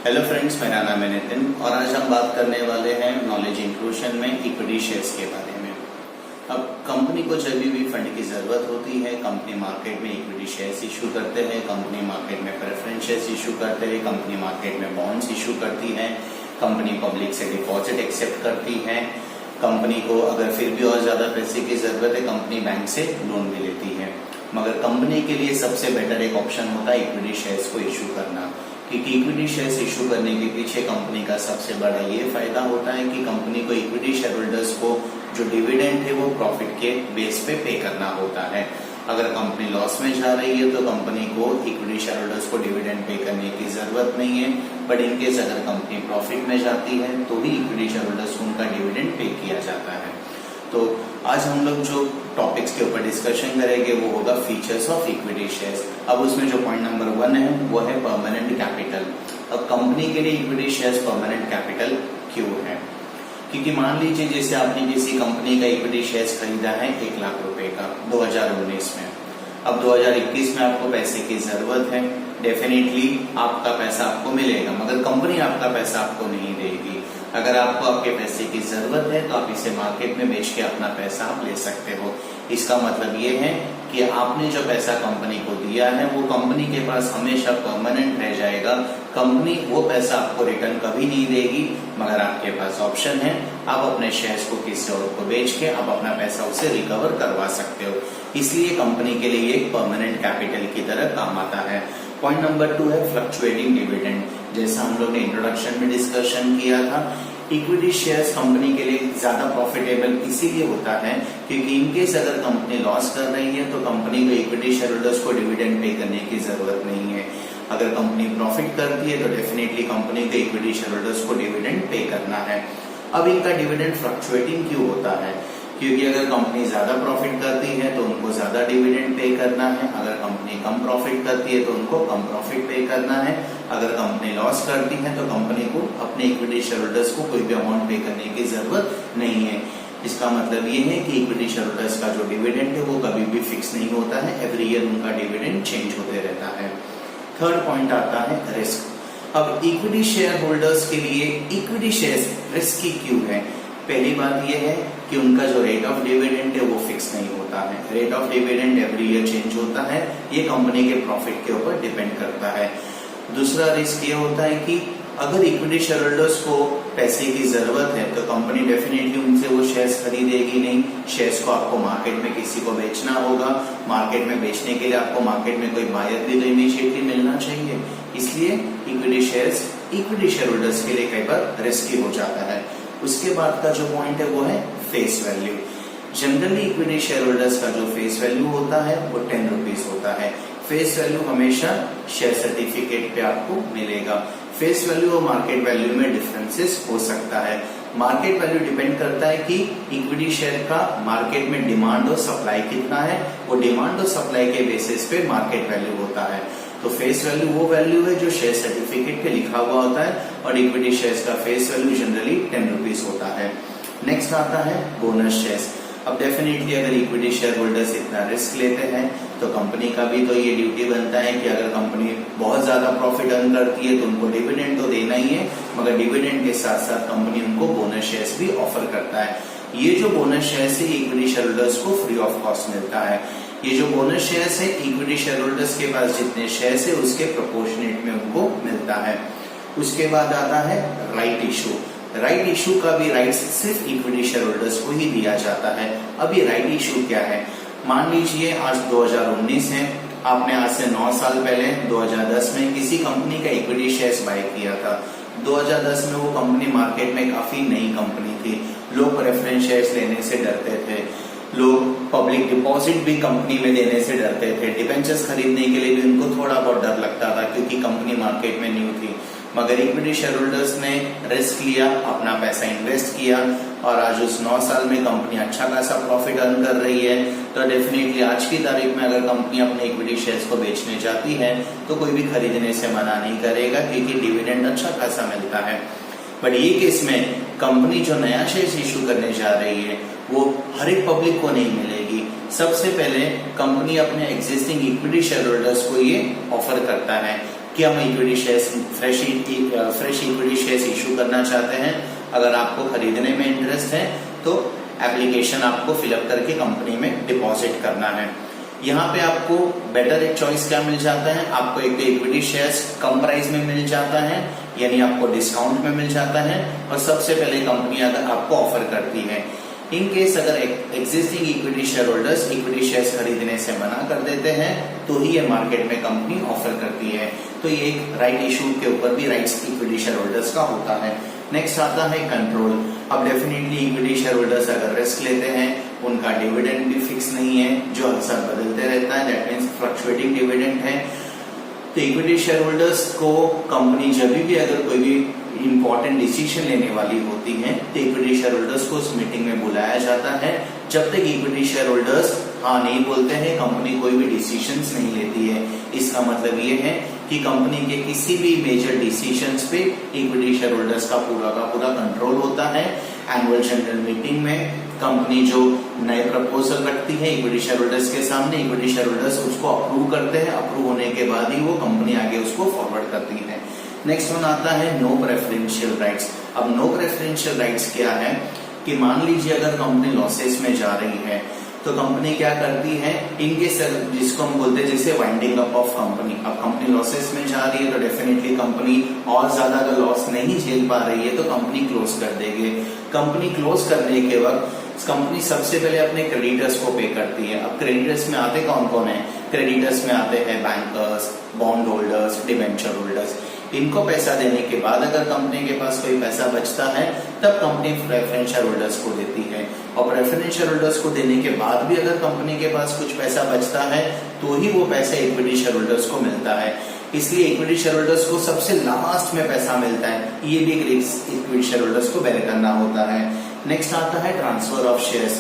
Hello friends, मेरा नाम है नितिन और आज हम बात करने वाले हैं नॉलेज इंक्लूजन में इक्विटी शेयर्स के बारे में। अब कंपनी को जब भी फंड की जरूरत होती है, कंपनी मार्केट में इक्विटी शेयर्स इशू करते हैं, कंपनी मार्केट में प्रेफरेंस शेयर्स इशू करते हैं, कंपनी मार्केट में बॉन्ड्स इशू करती है, कंपनी पब्लिक से डिपॉजिट एक्सेप्ट करती है, कंपनी को अगर फिर भी और ज्यादा पैसे की जरूरत है कंपनी बैंक से लोन भी लेती है। मगर कंपनी के लिए सबसे बेटर एक ऑप्शन होता है इक्विटी शेयर्स को इशू करना, क्योंकि इक्विटी शेयर्स इशू करने के पीछे कंपनी का सबसे बड़ा ये फायदा होता है कि कंपनी को इक्विटी शेयर होल्डर्स को जो डिविडेंड है वो प्रॉफिट के बेस पे करना होता है। अगर कंपनी लॉस में जा रही है तो कंपनी को इक्विटी शेयर होल्डर्स को डिविडेंड पे करने की जरूरत नहीं है, बट इनकेस अगर कंपनी प्रॉफिट में जाती है तो ही इक्विटी शेयर होल्डर्स को उनका डिविडेंड पे किया जाता है। तो आज हम लोग जो टॉपिक्स के ऊपर डिस्कशन करेंगे वो होगा फीचर्स ऑफ इक्विटी शेयर्स। अब उसमें जो पॉइंट नंबर 1 है वो है परमानेंट कैपिटल। अब कंपनी के लिए इक्विटी शेयर्स परमानेंट कैपिटल क्यों है? क्योंकि मान लीजिए जैसे आपने किसी कंपनी का इक्विटी शेयर्स खरीदा है 1 लाख रुपए का 2019 में, अब 2021 में आपको पैसे की जरूरत है, डेफिनेटली आपका पैसा आपको मिलेगा, मगर कंपनी आपका पैसा आपको नहीं देगी। अगर आपको आपके पैसे की जरूरत है तो आप इसे मार्केट में बेच के अपना पैसा आप ले सकते हो। इसका मतलब ये है कि आपने जो पैसा कंपनी को दिया है वो कंपनी के पास हमेशा परमानेंट रह जाएगा। कंपनी वो पैसा आपको रिटर्न कभी नहीं देगी, मगर आपके पास ऑप्शन है, आप अपने शेयर्स को किसी और को बेच के आप अपना पैसा उसे रिकवर करवा सकते हो। इसलिए कंपनी के लिए एक परमानेंट कैपिटल की तरह काम आता है। पॉइंट नंबर 2 है फ्लक्चुएटिंग डिविडेंड। जैसा हम लोग ने इंट्रोडक्शन में डिस्कशन किया था, इक्विटी शेयर्स कंपनी के लिए ज्यादा प्रॉफिटेबल इसीलिए होता है क्योंकि इनकेस अगर कंपनी लॉस कर रही है तो कंपनी को इक्विटी शेयर होल्डर्स को डिविडेंड पे करने की जरूरत नहीं है। अगर कंपनी प्रॉफिट करती है तो डेफिनेटली कंपनी को इक्विटी शेयर होल्डर्स को डिविडेंड पे करना है। अब इनका डिविडेंड फ्लक्चुएटिंग क्यों होता है? क्योंकि अगर कंपनी ज्यादा प्रॉफिट करती है तो उनको ज्यादा डिविडेंड पे करना है, अगर कंपनी कम प्रॉफिट करती है तो उनको कम प्रॉफिट पे करना है, अगर कंपनी लॉस करती है तो कंपनी को अपने इक्विटी शेयर होल्डर्स को कोई भी अमाउंट पे करने की जरूरत नहीं है। इसका मतलब ये है कि इक्विटी शेयर होल्डर्स का जो डिविडेंड है वो कभी भी फिक्स नहीं होता है, एवरी ईयर उनका डिविडेंड चेंज होते रहता है। थर्ड पॉइंट आता है रिस्क। अब इक्विटी शेयर होल्डर्स के लिए इक्विटी शेयर्स रिस्की क्यों है? पहली बात यह है कि उनका जो रेट ऑफ डिविडेंड है वो फिक्स नहीं होता है। Rate of dividend every year change होता है, ये कंपनी के प्रॉफिट के ऊपर डिपेंड करता है। दूसरा रिस्क ये होता है कि अगर इक्विटी शेयर होल्डर्स को पैसे की जरूरत है तो कंपनी डेफिनेटली उनसे वो शेयर्स खरीदेगी नहीं। शेयर्स को आपको मार्केट में किसी को बेचना होगा, मार्केट में बेचने के लिए आपको मार्केट में कोई बायर भी तो इमीडिएटली मिलना चाहिए। इसलिए इक्विटी शेयर होल्डर्स के लिए कई बार रिस्की हो जाता है। उसके बाद का जो पॉइंट है वो है face value. Generally equity share holders का जो फेस वैल्यू होता है वो 10 रुपीज होता है। फेस वैल्यू हमेशा शेयर सर्टिफिकेट पे आपको मिलेगा। फेस वैल्यू और मार्केट वैल्यू में डिफरेंसेस हो सकता है। मार्केट वैल्यू डिपेंड करता है कि इक्विटी शेयर का मार्केट में डिमांड और सप्लाई कितना है, वो डिमांड और सप्लाई के बेसिस पे मार्केट वैल्यू होता है। तो फेस वैल्यू वो वैल्यू है जो शेयर सर्टिफिकेट पे लिखा हुआ होता है और इक्विटी शेयर्स का फेस वैल्यू जनरली 10 रुपीज होता है। नेक्स्ट आता है बोनस शेयर्स। अब डेफिनेटली अगर इक्विटी शेयर होल्डर्स इतना रिस्क लेते हैं तो कंपनी का भी तो ये ड्यूटी बनता है कि अगर कंपनी बहुत ज्यादा प्रॉफिट अर्न करती है तो उनको डिविडेंड तो देना ही है, मगर डिविडेंड के साथ साथ कंपनी उनको बोनस शेयर्स भी ऑफर करता है। ये जो बोनस शेयर्स है इक्विटी शेयर होल्डर्स को फ्री ऑफ कॉस्ट मिलता है। ये जो बोनस शेयर्स है इक्विटी शेयर होल्डर्स के पास जितने शेयर्स है उसके प्रोपोर्शनेट में उनको मिलता है। उसके बाद आता है राइट इशू। राइट इशू का भी राइट सिर्फ इक्विटी शेयर होल्डर्स को ही दिया जाता है। अब ये राइट इशू क्या है? मान लीजिए आज 2019 है, आपने आज से 9 साल पहले 2010 में किसी कंपनी का इक्विटी शेयर्स बाय किया था। 2010 में वो कंपनी मार्केट में काफी नई कंपनी थी, लोग प्रेफरेंस शेयर्स लेने से डरते थे, लोग पब्लिक डिपॉजिट भी कंपनी में देने से डरते थे, डिबेंचर्स खरीदने के लिए भी उनको थोड़ा बहुत डर लगता था क्योंकि कंपनी मार्केट में न्यू थी। मगर इक्विटी शेयर होल्डर्स ने रिस्क लिया, अपना पैसा इन्वेस्ट किया और आज उस 9 साल में कंपनी अच्छा खासा प्रॉफिट अर्न कर रही है। तो डेफिनेटली आज की तारीख में अगर कंपनी अपने इक्विटी शेयर्स को बेचने जाती है तो कोई भी खरीदने से मना नहीं करेगा क्योंकि डिविडेंड अच्छा खासा मिलता है। बट ये केस में कंपनी जो नया शेयर्स इशू करने जा रही है वो हर एक पब्लिक को नहीं मिलेगी। सबसे पहले कंपनी अपने एग्जिस्टिंग इक्विटी शेयर होल्डर्स को ये ऑफर करता है कि हम equity shares fresh equity shares issue करना चाहते हैं। अगर आपको खरीदने में इंटरेस्ट है तो एप्लीकेशन आपको फिलअप करके कंपनी में डिपॉजिट करना है। यहाँ पे आपको बेटर एक चॉइस क्या मिल जाता है, आपको एक इक्विटी शेयर्स कम प्राइस में मिल जाता है, यानी आपको डिस्काउंट में मिल जाता है, और सबसे पहले कंपनी अगर आपको ऑफर करती है। इन केस अगर existing equity share holders equity shares खरीदने से मना कर देते हैं तो ही ये मार्केट में कंपनी ऑफर करती है। तो ये एक राइट इशू के ऊपर भी राइट्स इक्विटी शेयर होल्डर्स का होता है। नेक्स्ट आता है कंट्रोल। अब डेफिनेटली इक्विटी शेयर होल्डर्स अगर रिस्क लेते हैं, उनका डिविडेंड भी फिक्स नहीं है, जो हर साल बदलते रहता है, दैट मीन्स फ्लक्चुएटिंग डिविडेंड है। तो इक्विटी शेयर होल्डर्स को कंपनी जब भी अगर कोई भी इंपॉर्टेंट डिसीजन लेने वाली होती है तो इक्विटी शेयर होल्डर्स को उस मीटिंग में बुलाया जाता है। जब तक इक्विटी शेयर होल्डर्स हाँ नहीं बोलते हैं, कंपनी कोई भी डिसीजंस नहीं लेती है। इसका मतलब ये है कि कंपनी के किसी भी मेजर डिसीजंस पे इक्विटी शेयर होल्डर्स का पूरा कंट्रोल होता है। एनुअल जनरल मीटिंग में कंपनी जो नए प्रपोजल रखती है इक्विटी शेयर होल्डर्स के सामने, इक्विटी शेयर होल्डर्स उसको अप्रूव करते हैं। अप्रूव होने के बाद ही वो कंपनी आगे उसको फॉरवर्ड करती है। नेक्स्ट वन आता है नो प्रेफरेंशियल राइट्स। अब नो प्रेफरेंशियल राइट्स क्या है कि मान लीजिए अगर कंपनी लॉसेस में जा रही है तो कंपनी क्या करती है, इनके जिसको हम बोलते हैं जैसे वाइंडिंग अप ऑफ कंपनी। अब कंपनी लॉसेस में जा रही है तो डेफिनेटली कंपनी और ज्यादा अगर लॉस नहीं झेल पा रही है तो कंपनी क्लोज कर देगी। कंपनी क्लोज करने के वक्त कंपनी सबसे पहले अपने क्रेडिटर्स को पे करती है। अब क्रेडिटर्स में आते कौन कौन है, क्रेडिटर्स में आते हैं bankers, bond holders, debenture holders. इनको पैसा देने के बाद अगर कंपनी के पास कोई पैसा बचता है तब कंपनी प्रेफरेंस शेयर होल्डर्स को देती है। और प्रेफरेंस शेयर होल्डर्स को देने के बाद भी अगर कंपनी के पास कुछ पैसा बचता है तो ही वो पैसा इक्विटी शेयर होल्डर्स को मिलता है। इसलिए इक्विटी शेयर होल्डर्स को सबसे लास्ट में पैसा मिलता है। ये भी एक रिस्क इक्विटी शेयर होल्डर्स को बेयर करना होता है। नेक्स्ट आता है ट्रांसफर ऑफ शेयर्स।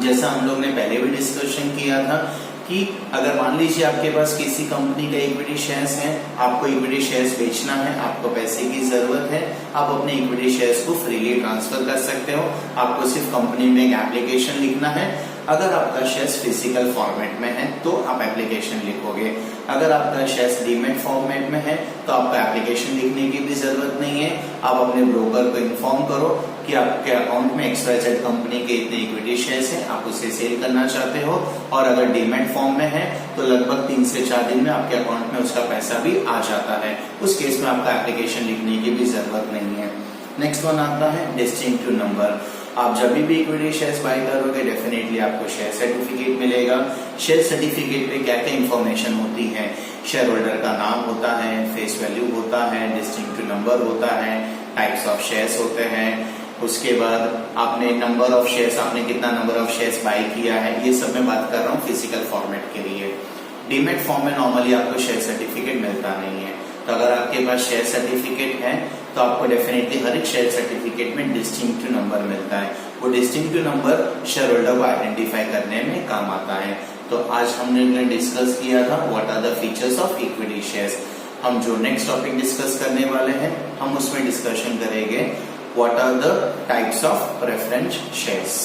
जैसा हम लोग ने पहले भी डिस्कशन किया था कि अगर मान लीजिए आपके पास किसी कंपनी का इक्विटी शेयर्स हैं, आपको इक्विटी शेयर्स बेचना है, आपको पैसे की जरूरत है, आप अपने इक्विटी शेयर्स को फ्रीली ट्रांसफर कर सकते हो। आपको सिर्फ कंपनी में एक एप्लीकेशन लिखना है। अगर आपका शेयर्स फिजिकल फॉर्मेट में है तो आप एप्लीकेशन लिखोगे। अगर आपका शेयर्स डीमेट फॉर्मेट में है तो आपको एप्लीकेशन लिखने की भी जरूरत नहीं है। आप अपने ब्रोकर को इन्फॉर्म करो कि आपके अकाउंट में XYZ कंपनी के इतने इक्विटी शेयर्स हैं, आप उसे सेल करना चाहते हो। और अगर डीमेट फॉर्म में है तो लगभग 3 से 4 दिन में आपके अकाउंट में उसका पैसा भी आ जाता है। उस केस में आपका एप्लीकेशन लिखने की भी जरूरत नहीं है। नेक्स्ट वन आता है डिस्टिंक्टिव नंबर। आप जब भी इक्विटी शेयर्स बाय करोगे डेफिनेटली आपको शेयर सर्टिफिकेट मिलेगा। शेयर सर्टिफिकेट पे क्या क्या इंफॉर्मेशन होती है, शेयर होल्डर का नाम होता है, फेस वैल्यू होता है, डिस्टिंक्टिव नंबर होता है, टाइप्स ऑफ शेयर्स होते हैं, उसके बाद आपने नंबर ऑफ शेयर्स, आपने कितना नंबर ऑफ शेयर्स बाय किया है, ये सब मैं बात कर रहा हूँ फिजिकल फॉर्मेट के लिए। डीमेट फॉर्म में नॉर्मली आपको शेयर सर्टिफिकेट मिलता नहीं है। तो अगर आपके पास शेयर सर्टिफिकेट है तो आपको डेफिनेटली हर एक शेयर सर्टिफिकेट में डिस्टिंक्टिव नंबर मिलता है। वो डिस्टिंक्टिव नंबर शेयर होल्डर को आइडेंटिफाई करने में काम आता है। तो आज हमने डिस्कस किया था what are the features of equity shares. हम जो नेक्स्ट टॉपिक डिस्कस करने वाले हैं हम उसमें डिस्कशन करेंगे what are the types of preference shares.